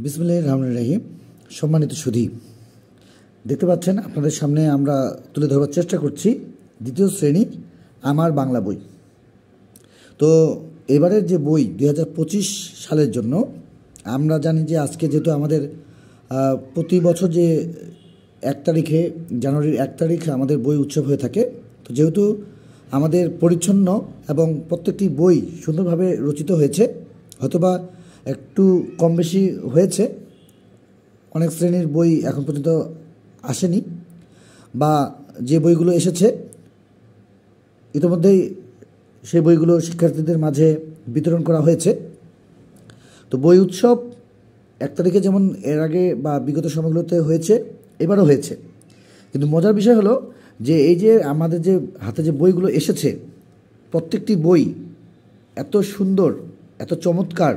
বিসমিল্লাহির রহমানির রহিম। সম্মানিত সুধী, দেখতে পাচ্ছেন আপনাদের সামনে আমরা তুলে ধরবার চেষ্টা করছি দ্বিতীয় শ্রেণী আমার বাংলা বই। তো এবারের যে বই 2025 সালের জন্য আমরা জানি যে আজকে যেহেতু আমাদের প্রতি বছর যে 1 তারিখে জানুয়ারির 1 তারিখে আমাদের বই উৎসব হয়ে থাকে, তো যেহেতু আমাদের পরিচ্ছন্ন এবং প্রত্যেকটি বই সুন্দরভাবে রচিত হয়েছে, হয়তোবা একটু কম বেশি হয়েছে, অনেক শ্রেণীর বই এখন পর্যন্ত আসেনি, বা যে বইগুলো এসেছে ইতিমধ্যেই সেই বইগুলো শিক্ষার্থীদের মাঝে বিতরণ করা হয়েছে। তো বই উৎসব 1 তারিখে যেমন এর আগে বা বিগত সময়গুলোতে হয়েছে, এবারও হয়েছে। কিন্তু মজার বিষয় হলো যে এই যে আমাদের যে হাতে যে বইগুলো এসেছে, প্রত্যেকটি বই এত সুন্দর, এত চমৎকার।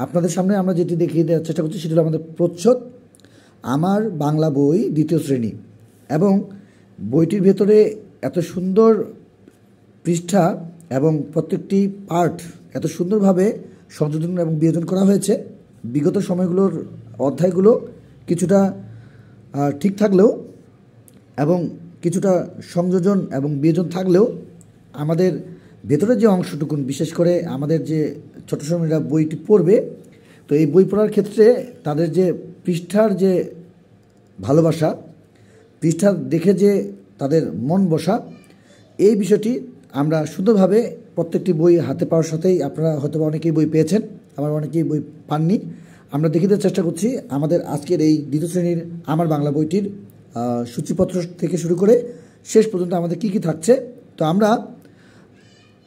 আপনাদের সামনে আমরা যেটি দেখিয়ে দেওয়ার চেষ্টা করছি সেটি হলো আমাদের প্রচ্ছদ আমার বাংলা বই দ্বিতীয় শ্রেণী, এবং বইটির ভেতরে এত সুন্দর পৃষ্ঠা এবং প্রত্যেকটি পার্ট এত সুন্দরভাবে সংযোজন এবং বিয়োজন করা হয়েছে। বিগত সময়গুলোর অধ্যায়গুলো কিছুটা ঠিক থাকলেও এবং কিছুটা সংযোজন এবং বিয়োজন থাকলেও আমাদের ভেতরের যে অংশটুকুন, বিশেষ করে আমাদের যে ছোট শ্রেণীরা বইটি পড়বে, তো এই বই পড়ার ক্ষেত্রে তাদের যে পৃষ্ঠার যে ভালোবাসা, পৃষ্ঠা দেখে যে তাদের মন বসা, এই বিষয়টি আমরা সুন্দরভাবে প্রত্যেকটি বই হাতে পাওয়ার সাথেই আপনারা হয়তো অনেকেই বই পেয়েছেন, আবার অনেকেই বই পাননি। আমরা দেখিয়ে দেওয়ার চেষ্টা করছি আমাদের আজকের এই দ্বিতীয় শ্রেণীর আমার বাংলা বইটির সূচিপত্র থেকে শুরু করে শেষ পর্যন্ত আমাদের কী কী থাকছে। তো আমরা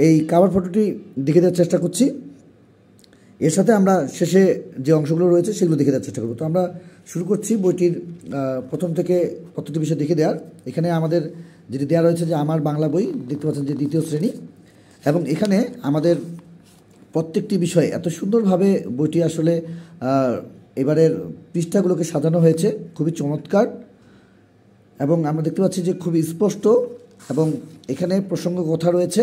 এই কাভার ফটোটি দেখে দেওয়ার চেষ্টা করছি, এর সাথে আমরা শেষে যে অংশগুলো রয়েছে সেগুলো দেখে দেওয়ার চেষ্টা করব। তো আমরা শুরু করছি বইটির প্রথম থেকে প্রত্যেকটি বিষয় দেখে দেওয়ার। এখানে আমাদের যেটি দেওয়া রয়েছে যে আমার বাংলা বই, দেখতে পাচ্ছেন যে দ্বিতীয় শ্রেণী, এবং এখানে আমাদের প্রত্যেকটি বিষয় এত সুন্দরভাবে বইটি আসলে এবারের পৃষ্ঠাগুলোকে সাজানো হয়েছে, খুবই চমৎকার, এবং আমরা দেখতে পাচ্ছি যে খুবই স্পষ্ট, এবং এখানে প্রসঙ্গ কথা রয়েছে,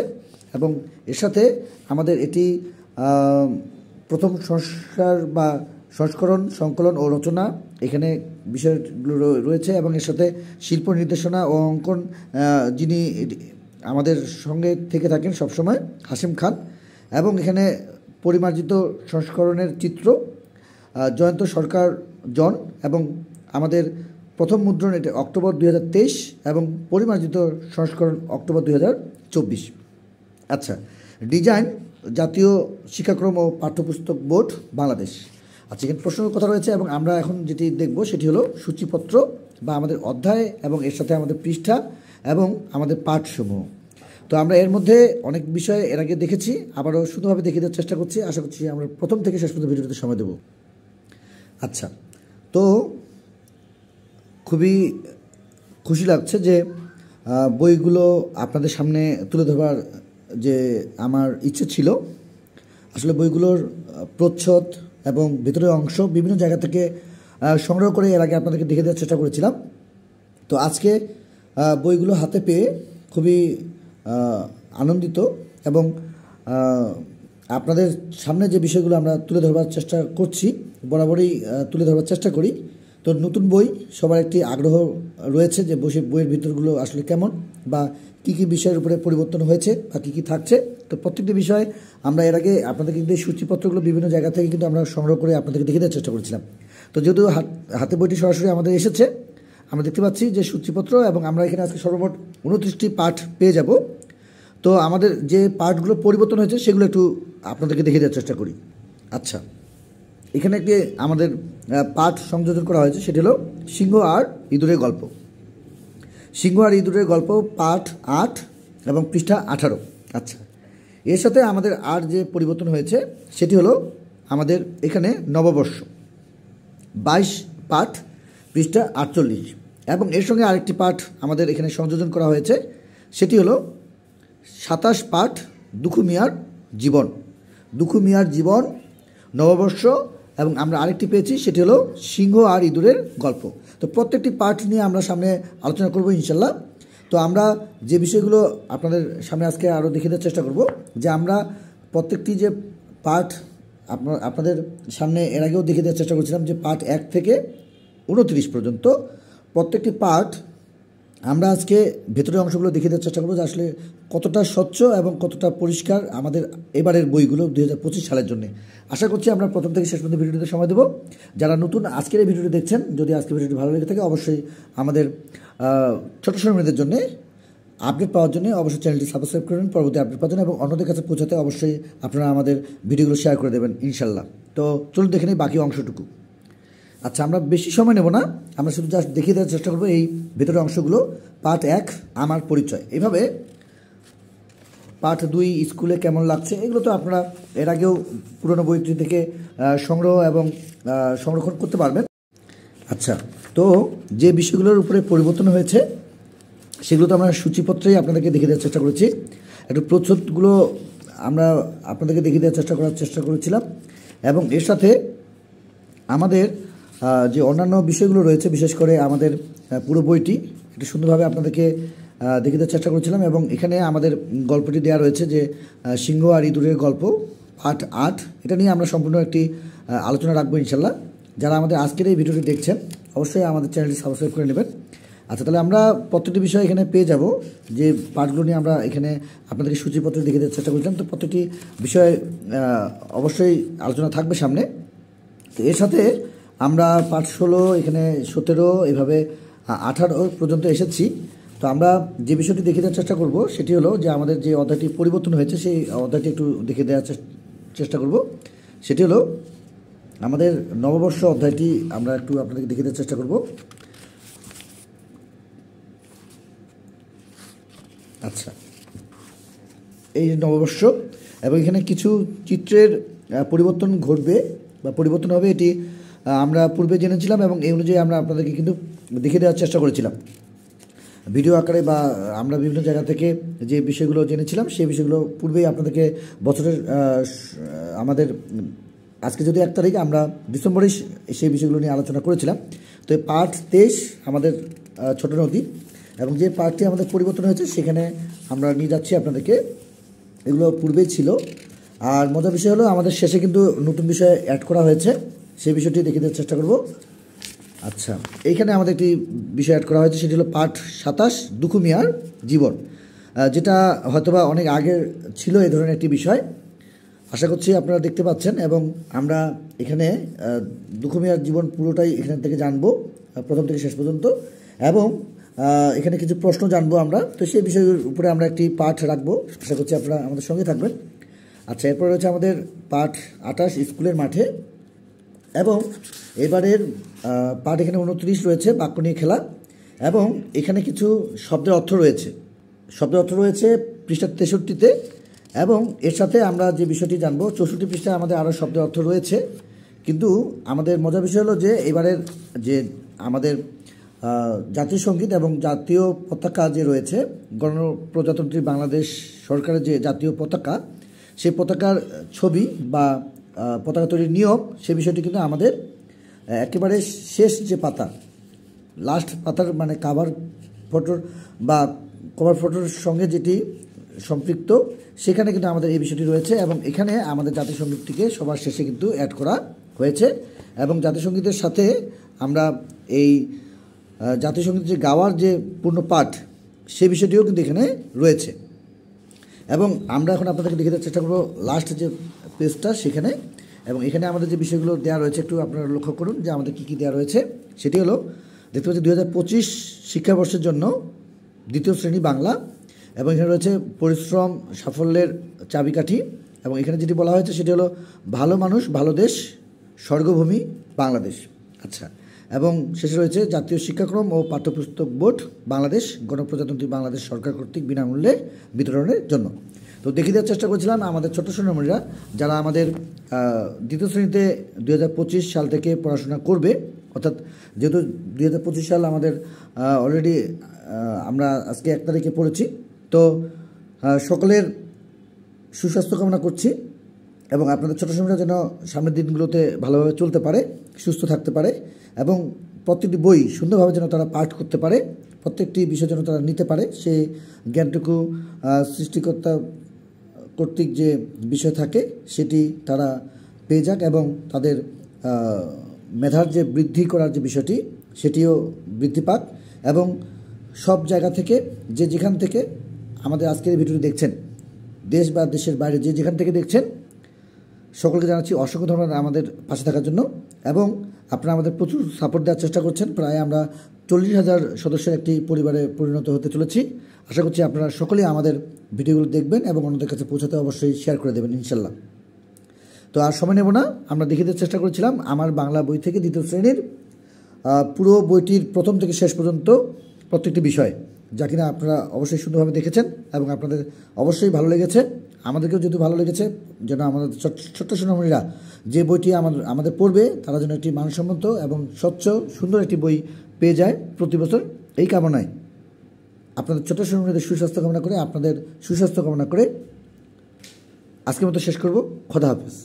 এবং এর সাথে আমাদের এটি প্রথম সংস্কার বা সংস্করণ, সংকলন ও রচনা এখানে বিষয়গুলো রয়েছে, এবং এর সাথে শিল্প নির্দেশনা ও অঙ্কন যিনি আমাদের সঙ্গে থেকে থাকেন সবসময়, হাশিম খান, এবং এখানে পরিমার্জিত সংস্করণের চিত্র জয়ন্ত সরকার জন, এবং আমাদের প্রথম মুদ্রণ এটা অক্টোবর 2023 এবং পরিমার্জিত সংস্করণ অক্টোবর 2024। আচ্ছা, ডিজাইন জাতীয় শিক্ষাক্রম ও পাঠ্যপুস্তক বোর্ড বাংলাদেশ। আচ্ছা, এখানে প্রসঙ্গের কথা রয়েছে, এবং আমরা এখন যেটি দেখব সেটি হলো সূচিপত্র বা আমাদের অধ্যায়, এবং এর সাথে আমাদের পৃষ্ঠা এবং আমাদের পাঠসমূহ। তো আমরা এর মধ্যে অনেক বিষয় এর আগে দেখেছি, আবারও সুন্দরভাবে দেখিয়ে দেওয়ার চেষ্টা করছি। আশা করছি আমরা প্রথম থেকে শেষ পর্যন্ত ভিডিওতে সময় দেব। আচ্ছা, তো খুবই খুশি লাগছে যে বইগুলো আপনাদের সামনে তুলে ধরবার যে আমার ইচ্ছে ছিল। আসলে বইগুলোর প্রচ্ছদ এবং ভেতরের অংশ বিভিন্ন জায়গা থেকে সংগ্রহ করে এর আগে আপনাদেরকে দেখে দেওয়ার চেষ্টা করেছিলাম। তো আজকে বইগুলো হাতে পেয়ে খুবই আনন্দিত, এবং আপনাদের সামনে যে বিষয়গুলো আমরা তুলে ধরবার চেষ্টা করছি, বরাবরই তুলে ধরবার চেষ্টা করি। তো নতুন বই, সবার একটি আগ্রহ রয়েছে যে বইয়ের ভিতরগুলো আসলে কেমন, বা কী কী বিষয়ের উপরে পরিবর্তন হয়েছে, বা কী কী থাকছে। তো প্রত্যেকটি বিষয় আমরা এর আগে আপনাদেরকে কিন্তু এই সূচিপত্রগুলো বিভিন্ন জায়গা থেকে কিন্তু আমরা সংগ্রহ করে আপনাদেরকে দেখে দেওয়ার চেষ্টা করেছিলাম। তো যেহেতু হাতে বইটি সরাসরি আমাদের এসেছে, আমরা দেখতে পাচ্ছি যে সূচিপত্র, এবং আমরা এখানে আজকে সর্বমোট 29টি পাঠ পেয়ে যাব। তো আমাদের যে পাঠগুলো পরিবর্তন হয়েছে সেগুলো একটু আপনাদেরকে দেখে দেওয়ার চেষ্টা করি। আচ্ছা, এখানে একটি আমাদের পাঠ সংযোজন করা হয়েছে, সেটি হলো সিংহ আর ইঁদুরের গল্প। সিংহ আর ইঁদুরের গল্প পাঠ 8 এবং পৃষ্ঠা 18। আচ্ছা, এর সাথে আমাদের আর যে পরিবর্তন হয়েছে সেটি হলো আমাদের এখানে নববর্ষ 22 পাঠ পৃষ্ঠা 48, এবং এর সঙ্গে আরেকটি পাঠ আমাদের এখানে সংযোজন করা হয়েছে, সেটি হলো 27 পাঠ দুখু মিয়ার জীবন। দুখু মিয়ার জীবন, নববর্ষ, এবং আমরা আরেকটি পেয়েছি সেটি হলো সিংহ আর ইঁদুরের গল্প। তো প্রত্যেকটি পাঠ নিয়ে আমরা সামনে আলোচনা করব ইনশাল্লাহ। তো আমরা যে বিষয়গুলো আপনাদের সামনে আজকে আরও দেখিয়ে দেওয়ার চেষ্টা করব, যে আমরা প্রত্যেকটি যে পাঠ আপনাদের সামনে এর আগেও দেখিয়ে দেওয়ার চেষ্টা করছিলাম যে পার্ট 1 থেকে 29 পর্যন্ত প্রত্যেকটি পার্ট আমরা আজকে ভেতরের অংশগুলো দেখিয়ে দেওয়ার চেষ্টা করবো যে আসলে কতটা স্বচ্ছ এবং কতটা পরিষ্কার আমাদের এবারের বইগুলো 2025 সালের জন্য। আশা করছি আমরা প্রথম থেকে শেষ পর্যন্ত ভিডিওটিতে সময় দেবো। যারা নতুন আজকের এই ভিডিওটি দেখছেন, যদি আজকের ভিডিওটি ভালো লেগে থাকে অবশ্যই আমাদের ছোট সোনামণিদের জন্য আপডেট পাওয়ার জন্য অবশ্যই চ্যানেলটি সাবস্ক্রাইব করবেন পরবর্তী আপডেট পাওয়ার জন্য, এবং অন্যদের কাছে পৌঁছাতে অবশ্যই আপনারা আমাদের ভিডিওগুলো শেয়ার করে দেবেন ইনশাল্লাহ। তো চলুন দেখে নিই বাকি অংশটুকু। আচ্ছা, আমরা বেশি সময় নেব না, আমরা শুধু জাস্ট দেখিয়ে দেওয়ার চেষ্টা করবো এই ভেতরের অংশগুলো। পার্ট 1 আমার পরিচয়, এভাবে পার্ট 2 স্কুলে কেমন লাগছে, এগুলো তো আপনারা এর আগেও পুরনো বইটি থেকে সংগ্রহ এবং সংরক্ষণ করতে পারবেন। আচ্ছা, তো যে বিষয়গুলোর উপরে পরিবর্তন হয়েছে সেগুলো তো আমরা সূচিপত্রেই আপনাদেরকে দেখিয়ে দেওয়ার চেষ্টা করেছি। একটু প্রচ্ছদগুলো আমরা আপনাদেরকে দেখিয়ে দেওয়ার চেষ্টা করেছিলাম, এবং এর সাথে আমাদের যে অন্যান্য বিষয়গুলো রয়েছে, বিশেষ করে আমাদের পুরো বইটি একটু সুন্দরভাবে আপনাদেরকে দেখিয়ে দেওয়ার চেষ্টা করেছিলাম। এবং এখানে আমাদের গল্পটি দেওয়া রয়েছে যে সিংহ আর ইঁদুরের গল্প পার্ট 8, এটা নিয়ে আমরা সম্পূর্ণ একটি আলোচনা রাখবো ইনশাল্লাহ। যারা আমাদের আজকের এই ভিডিওটি দেখছেন অবশ্যই আমাদের চ্যানেলটি সাবস্ক্রাইব করে নেবেন। আচ্ছা, তাহলে আমরা প্রত্যেকটি বিষয় এখানে পেয়ে যাব, যে পার্টগুলো নিয়ে আমরা এখানে আপনাদেরকে সূচিপত্র দেখিয়ে দেওয়ার চেষ্টা করছিলাম। তো প্রত্যেকটি বিষয় অবশ্যই আলোচনা থাকবে সামনে। তো এর সাথে আমরা পার্ট 16, এখানে 17, এভাবে 18 পর্যন্ত এসেছি। তো আমরা যে বিষয়টি দেখিয়ে দেওয়ার চেষ্টা করব সেটি হলো যে আমাদের যে অধ্যায়টি পরিবর্তন হয়েছে সেই অধ্যায়টি একটু দেখিয়ে দেওয়ার চেষ্টা করব। সেটি হলো আমাদের নববর্ষ অধ্যায়টি আমরা একটু আপনাদেরকে দেখিয়ে দেওয়ার চেষ্টা করব। আচ্ছা, এই নববর্ষ, এবং এখানে কিছু চিত্রের পরিবর্তন ঘটবে বা পরিবর্তন হবে, এটি আমরা পূর্বে জেনেছিলাম এবং এই অনুযায়ী আমরা আপনাদেরকে কিন্তু দেখিয়ে দেওয়ার চেষ্টা করেছিলাম ভিডিও আকারে, বা আমরা বিভিন্ন জায়গা থেকে যে বিষয়গুলো জেনেছিলাম সেই বিষয়গুলো পূর্বেই আপনাদেরকে বছরের আমাদের আজকে যদি 1 তারিখ, আমরা ডিসেম্বরে সেই বিষয়গুলো নিয়ে আলোচনা করেছিলাম। তো এই পার্ট 23 আমাদের ছোট নদী, এবং যে পার্টটি আমাদের পরিবর্তন হয়েছে সেখানে আমরা নিয়ে যাচ্ছি আপনাদেরকে। এগুলো পূর্বেই ছিল। আর মজার বিষয় হলো আমাদের শেষে কিন্তু নতুন বিষয় অ্যাড করা হয়েছে, সেই বিষয়টি দেখিয়ে দেওয়ার চেষ্টা করব। আচ্ছা, এইখানে আমাদের একটি বিষয় অ্যাড করা হয়েছে, সেটি হলো পার্ট 27 দুখু মিয়ার জীবন, যেটা হয়তোবা অনেক আগের ছিল এই ধরনের একটি বিষয়। আশা করছি আপনারা দেখতে পাচ্ছেন, এবং আমরা এখানে দুখু মিয়ার জীবন পুরোটাই এখান থেকে জানবো প্রথম থেকে শেষ পর্যন্ত, এবং এখানে কিছু প্রশ্ন জানবো আমরা। তো সেই বিষয়ের উপরে আমরা একটি পাঠ রাখবো, আশা করছি আপনারা আমাদের সঙ্গে থাকবেন। আচ্ছা, এরপর রয়েছে আমাদের পাঠ 28 স্কুলের মাঠে, এবং এবারের পাঠ এখানে 29 রয়েছে বাক্য নিয়ে খেলা, এবং এখানে কিছু শব্দের অর্থ রয়েছে পৃষ্ঠা 63-তে, এবং এর সাথে আমরা যে বিষয়টি জানবো 64 পৃষ্ঠায় আমাদের আরও শব্দের অর্থ রয়েছে। কিন্তু আমাদের মজার বিষয় হলো যে এবারের যে আমাদের জাতীয় সঙ্গীত এবং জাতীয় পতাকা যে রয়েছে, গণপ্রজাতন্ত্রী বাংলাদেশ সরকারের যে জাতীয় পতাকা, সেই পতাকার ছবি বা পতাকা তৈরির নিয়ম, সে বিষয়টি কিন্তু আমাদের একেবারে শেষ যে পাতা, লাস্ট পাতার মানে কভার ফটোর সঙ্গে যেটি সম্পৃক্ত, সেখানে কিন্তু আমাদের এই বিষয়টি রয়েছে, এবং এখানে আমাদের জাতীয় সঙ্গীতটিকে সবার শেষে কিন্তু অ্যাড করা হয়েছে। এবং জাতীয় সঙ্গীতের সাথে আমরা এই জাতীয় সঙ্গীত যে গাওয়ার যে পূর্ণ পাঠ, সেই বিষয়টিও কিন্তু এখানে রয়েছে। এবং আমরা এখন আপনাদেরকে দেখে দেওয়ার চেষ্টা করবো লাস্ট যে পেজটা সেখানে, এবং এখানে আমাদের যে বিষয়গুলো দেওয়া রয়েছে একটু আপনারা লক্ষ্য করুন যে আমাদের কী কী দেওয়া রয়েছে। সেটি হলো দেখতে পাচ্ছি 2025 শিক্ষাবর্ষের জন্য 2য় শ্রেণী বাংলা, এবং এখানে রয়েছে পরিশ্রম সাফল্যের চাবিকাঠি, এবং এখানে যেটি বলা হয়েছে সেটি হলো ভালো মানুষ ভালো দেশ স্বর্গভূমি বাংলাদেশ। আচ্ছা, এবং শেষে রয়েছে জাতীয় শিক্ষাক্রম ও পাঠ্যপুস্তক বোর্ড বাংলাদেশ গণপ্রজাতন্ত্রী বাংলাদেশ সরকার কর্তৃক বিনামূল্যে বিতরণের জন্য। তো দেখিয়ে দেওয়ার চেষ্টা করেছিলাম আমাদের ছোট সোনামণিরা যারা আমাদের 2য় শ্রেণীতে 2025 সাল থেকে পড়াশোনা করবে, অর্থাৎ যেহেতু 2025 সাল আমাদের অলরেডি আমরা আজকে 1 তারিখে পড়েছি, তো সকলের সুস্বাস্থ্য কামনা করছি, এবং আপনাদের ছোটো সময়টা যেন সামনের দিনগুলোতে ভালোভাবে চলতে পারে, সুস্থ থাকতে পারে, এবং প্রত্যেকটি বই সুন্দরভাবে যেন তারা পাঠ করতে পারে, প্রত্যেকটি বিষয় যেন তারা নিতে পারে, সেই জ্ঞানটুকু সৃষ্টিকর্তা কর্তৃক যে বিষয় থাকে সেটি তারা পেয়ে যাক এবং তাদের মেধার যে বৃদ্ধি করার যে বিষয়টি সেটিও বৃদ্ধি পাক এবং সব জায়গা থেকে যেখান থেকে আমাদের আজকের এই ভিডিওটি দেখছেন, দেশ বা দেশের বাইরে যেখান থেকে দেখছেন, সকলকে জানাচ্ছি অসংখ্য ধন্যবাদ আমাদের পাশে থাকার জন্য। এবং আপনারা আমাদের প্রচুর সাপোর্ট দেওয়ার চেষ্টা করছেন। প্রায় আমরা 40,000 সদস্যের একটি পরিবারে পরিণত হতে চলেছি। আশা করছি আপনারা সকলেই আমাদের ভিডিওগুলো দেখবেন এবং অন্যদের কাছে পৌঁছাতে অবশ্যই শেয়ার করে দেবেন ইনশাল্লাহ। তো আর সময় নেব না, আমরা দেখিয়ে দেওয়ার চেষ্টা করেছিলাম আমার বাংলা বই থেকে দ্বিতীয় শ্রেণীর পুরো বইটির প্রথম থেকে শেষ পর্যন্ত প্রত্যেকটি বিষয়, যা কিনা আপনারা অবশ্যই সুন্দরভাবে দেখেছেন এবং আপনাদের অবশ্যই ভালো লেগেছে। আমাদেরকেও যেহেতু ভালো লেগেছে, যেন আমাদের ছোট্ট সোনামণিরা যে বইটি আমাদের পড়বে তারা যেন একটি মানসম্মত এবং স্বচ্ছ সুন্দর একটি বই পেয়ে যায় প্রতি বছর, এই কামনায় আপনাদের ছোট্ট সোনামণিদের সুস্বাস্থ্য কামনা করে, আপনাদের সুস্বাস্থ্য কামনা করে আজকের মতো শেষ করব। খোদা হাফেজ।